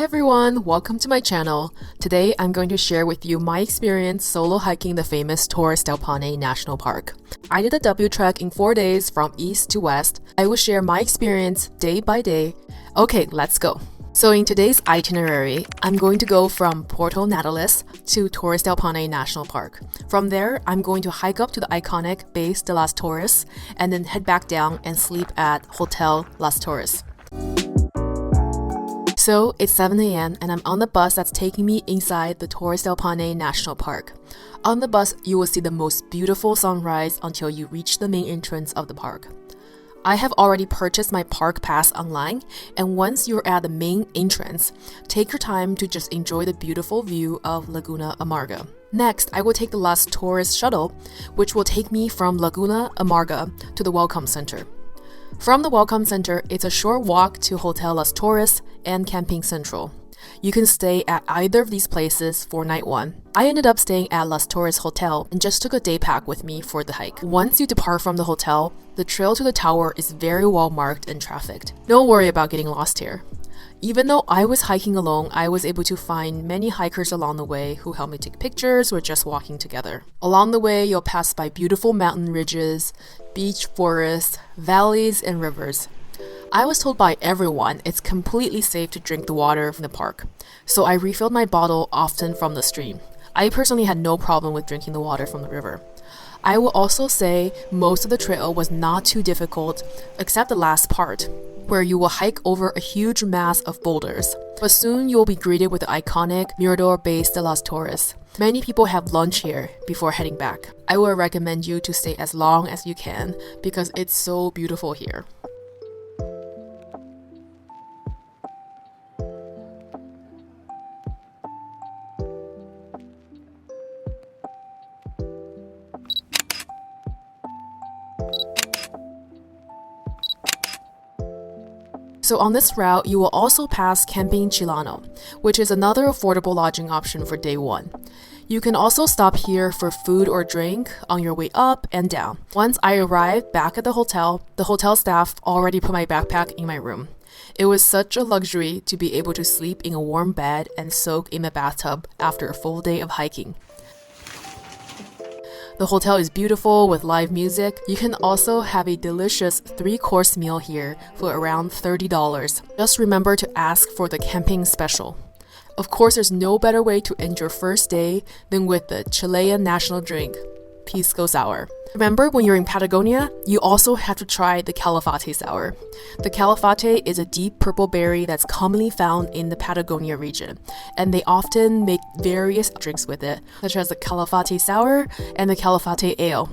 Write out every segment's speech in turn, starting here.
everyone, welcome to my channel. Today I'm going to share with you my experience solo hiking the famous Torres del Paine National Park. I did a W trek in 4 days from east to west. I will share my experience day by day. Okay, let's go. So in today's itinerary, I'm going to go from Puerto Natales to Torres del Paine National Park. From there, I'm going to hike up to the iconic Base de las Torres and then head back down and sleep at Hotel Las Torres. So it's 7 a.m. and I'm on the bus that's taking me inside the Torres del Paine National Park. On the bus, you will see the most beautiful sunrise until you reach the main entrance of the park. I have already purchased my park pass online, and once you're at the main entrance, take your time to just enjoy the beautiful view of Laguna Amarga. Next, I will take the Las Torres shuttle, which will take me from Laguna Amarga to the Welcome Center. From the Welcome Center, it's a short walk to Hotel Las Torres and Camping Central. You can stay at either of these places for night one. I ended up staying at Las Torres Hotel and just took a day pack with me for the hike. Once you depart from the hotel, the trail to the tower is very well marked and trafficked. Don't worry about getting lost here. Even though I was hiking alone, I was able to find many hikers along the way who helped me take pictures or just walking together. Along the way, you'll pass by beautiful mountain ridges, beach forests, valleys, and rivers. I was told by everyone it's completely safe to drink the water from the park, so I refilled my bottle often from the stream. I personally had no problem with drinking the water from the river. I will also say most of the trail was not too difficult, except the last part, where you will hike over a huge mass of boulders. But soon you will be greeted with the iconic Mirador Base de las Torres. Many people have lunch here before heading back. I will recommend you to stay as long as you can because it's so beautiful here. So on this route, you will also pass Camping Chilano, which is another affordable lodging option for day one. You can also stop here for food or drink on your way up and down. Once I arrived back at the hotel staff already put my backpack in my room. It was such a luxury to be able to sleep in a warm bed and soak in a bathtub after a full day of hiking. The hotel is beautiful with live music. You can also have a delicious 3-course meal here for around $30. Just remember to ask for the camping special. Of course, there's no better way to end your first day than with the Chilean national drink, Pisco Sour. Remember, when you're in Patagonia, you also have to try the Calafate sour. The Calafate is a deep purple berry that's commonly found in the Patagonia region, and they often make various drinks with it, such as the Calafate sour and the Calafate ale.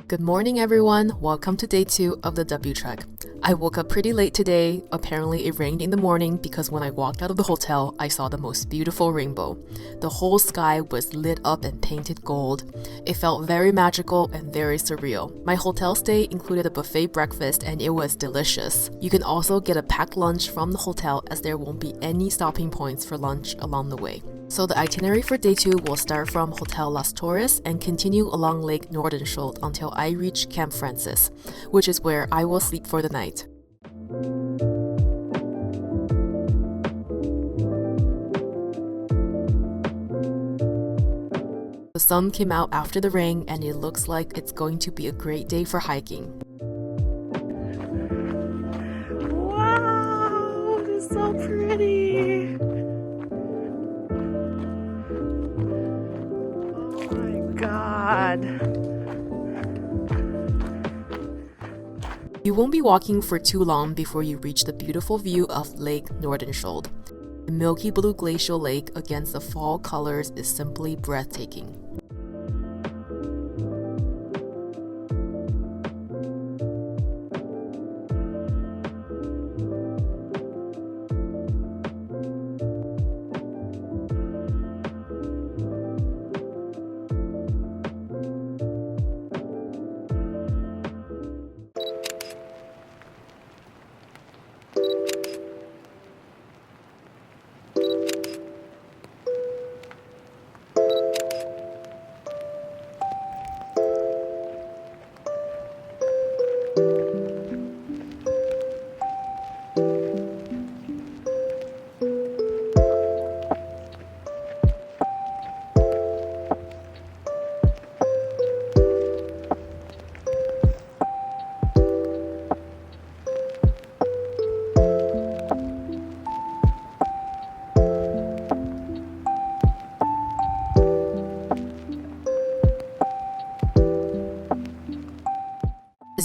Good morning, everyone. Welcome to day 2 of the W trek. I woke up pretty late today. Apparently, it rained in the morning because when I walked out of the hotel, I saw the most beautiful rainbow. The whole sky was lit up and painted gold. It felt very magical and very surreal. My hotel stay included a buffet breakfast and it was delicious. You can also get a packed lunch from the hotel as there won't be any stopping points for lunch along the way. So the itinerary for day 2 will start from Hotel Las Torres and continue along Lake Nordenskjold until I reach Camp Francis, which is where I will sleep for the night. The sun came out after the rain and it looks like it's going to be a great day for hiking. Wow, it's so pretty. Oh my God. You won't be walking for too long before you reach the beautiful view of Lake Nordenskjold. The milky blue glacial lake against the fall colors is simply breathtaking.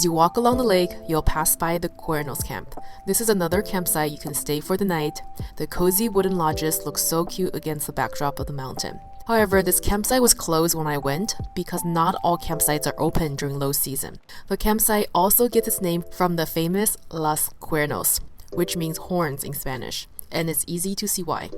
As you walk along the lake, you'll pass by the Cuernos camp. This is another campsite you can stay for the night. The cozy wooden lodges look so cute against the backdrop of the mountain. However, this campsite was closed when I went because not all campsites are open during low season. The campsite also gets its name from the famous Las Cuernos, which means horns in Spanish, and it's easy to see why.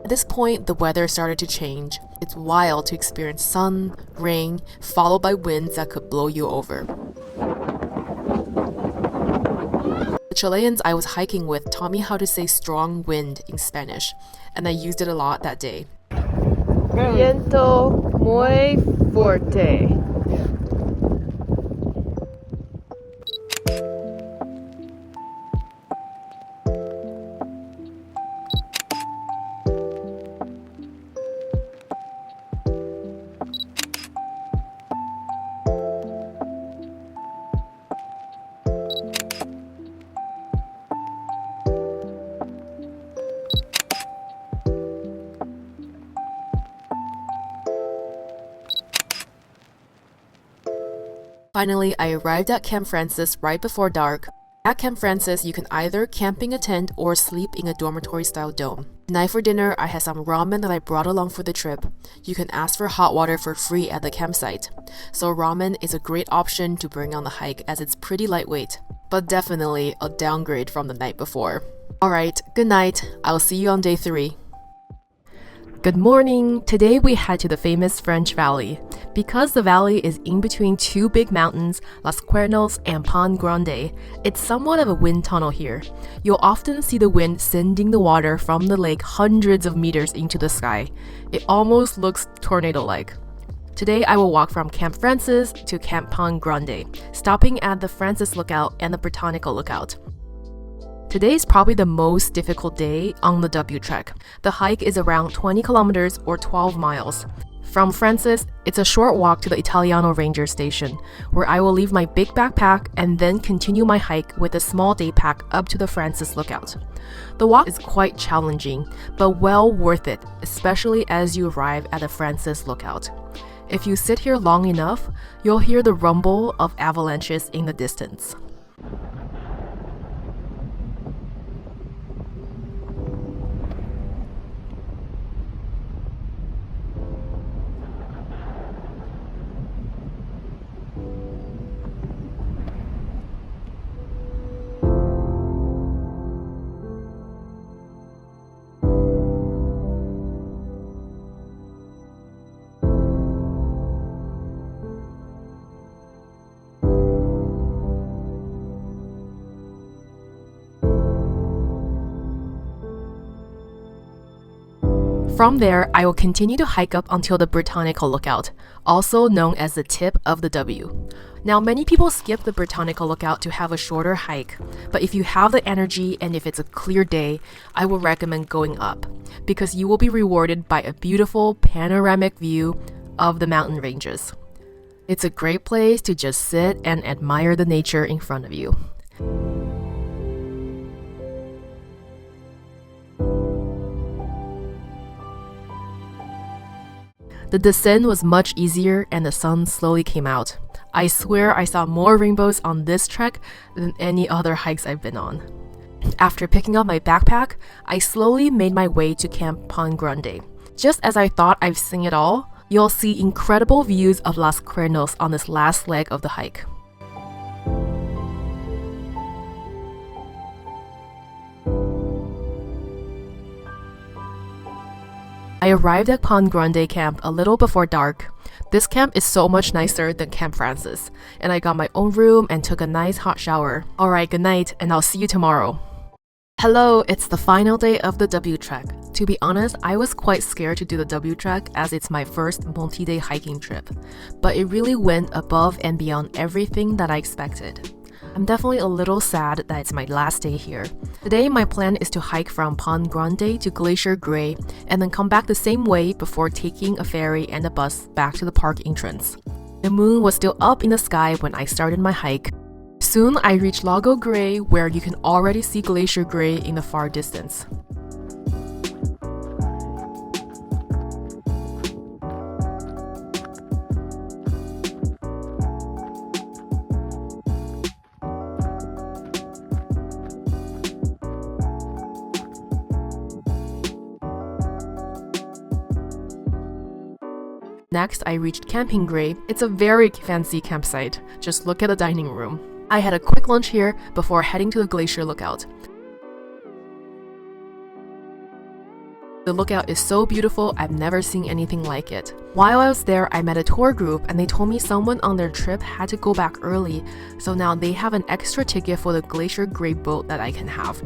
At this point, the weather started to change. It's wild to experience sun, rain, followed by winds that could blow you over. The Chileans I was hiking with taught me how to say strong wind in Spanish, and I used it a lot that day. Viento muy fuerte. Finally, I arrived at Camp Francis right before dark. At Camp Francis, you can either camp in a tent or sleep in a dormitory-style dome. Tonight for dinner, I had some ramen that I brought along for the trip. You can ask for hot water for free at the campsite. So ramen is a great option to bring on the hike as it's pretty lightweight, but definitely a downgrade from the night before. Alright, good night. I'll see you on day 3. Good morning! Today we head to the famous French Valley. Because the valley is in between two big mountains, Las Cuernos and Paine Grande, it's somewhat of a wind tunnel here. You'll often see the wind sending the water from the lake hundreds of meters into the sky. It almost looks tornado-like. Today I will walk from Camp Francis to Camp Paine Grande, stopping at the Francis Lookout and the Botanical Lookout. Today is probably the most difficult day on the W trek. The hike is around 20 kilometers or 12 miles. From Francis, it's a short walk to the Italiano Ranger Station, where I will leave my big backpack and then continue my hike with a small day pack up to the Francis Lookout. The walk is quite challenging, but well worth it, especially as you arrive at the Francis Lookout. If you sit here long enough, you'll hear the rumble of avalanches in the distance. From there, I will continue to hike up until the Botanical Lookout, also known as the tip of the W. Now, many people skip the Botanical Lookout to have a shorter hike, but if you have the energy and if it's a clear day, I will recommend going up, because you will be rewarded by a beautiful panoramic view of the mountain ranges. It's a great place to just sit and admire the nature in front of you. The descent was much easier and the sun slowly came out. I swear I saw more rainbows on this trek than any other hikes I've been on. After picking up my backpack, I slowly made my way to Camp Paine Grande. Just as I thought I've seen it all, you'll see incredible views of Las Cuernos on this last leg of the hike. I arrived at Paine Grande camp a little before dark. This camp is so much nicer than Camp Francis, and I got my own room and took a nice hot shower. Alright, good night, and I'll see you tomorrow. Hello, it's the final day of the W trek. To be honest, I was quite scared to do the W trek as it's my first multi-day hiking trip, but it really went above and beyond everything that I expected. I'm definitely a little sad that it's my last day here. Today, my plan is to hike from Paine Grande to Glacier Gray and then come back the same way before taking a ferry and a bus back to the park entrance. The moon was still up in the sky when I started my hike. Soon, I reached Lago Gray, where you can already see Glacier Gray in the far distance. Next, I reached Camping Gray. It's a very fancy campsite. Just look at the dining room. I had a quick lunch here before heading to the glacier lookout. The lookout is so beautiful, I've never seen anything like it. While I was there, I met a tour group and they told me someone on their trip had to go back early, so now they have an extra ticket for the Glacier Gray boat that I can have.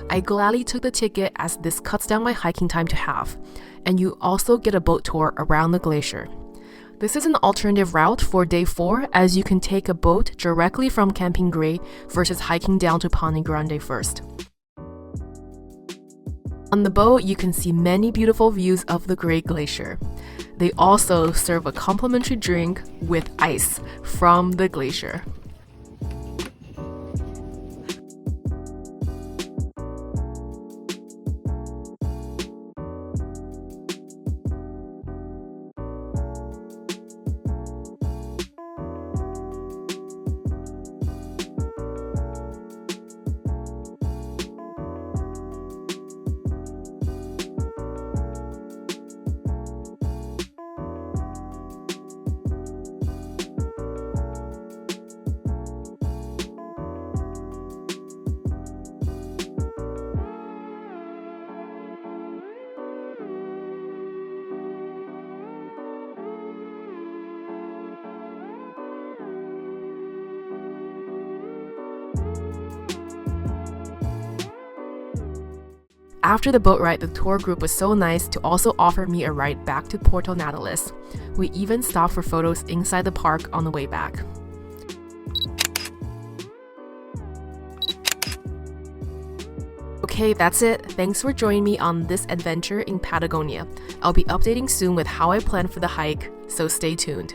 I gladly took the ticket as this cuts down my hiking time to half, and you also get a boat tour around the glacier. This is an alternative route for day 4 as you can take a boat directly from Camping Gray versus hiking down to Paine Grande first. On the boat, you can see many beautiful views of the Great Glacier. They also serve a complimentary drink with ice from the glacier. After the boat ride, the tour group was so nice to also offer me a ride back to Puerto Natales. We even stopped for photos inside the park on the way back. Okay, that's it. Thanks for joining me on this adventure in Patagonia. I'll be updating soon with how I plan for the hike, so stay tuned.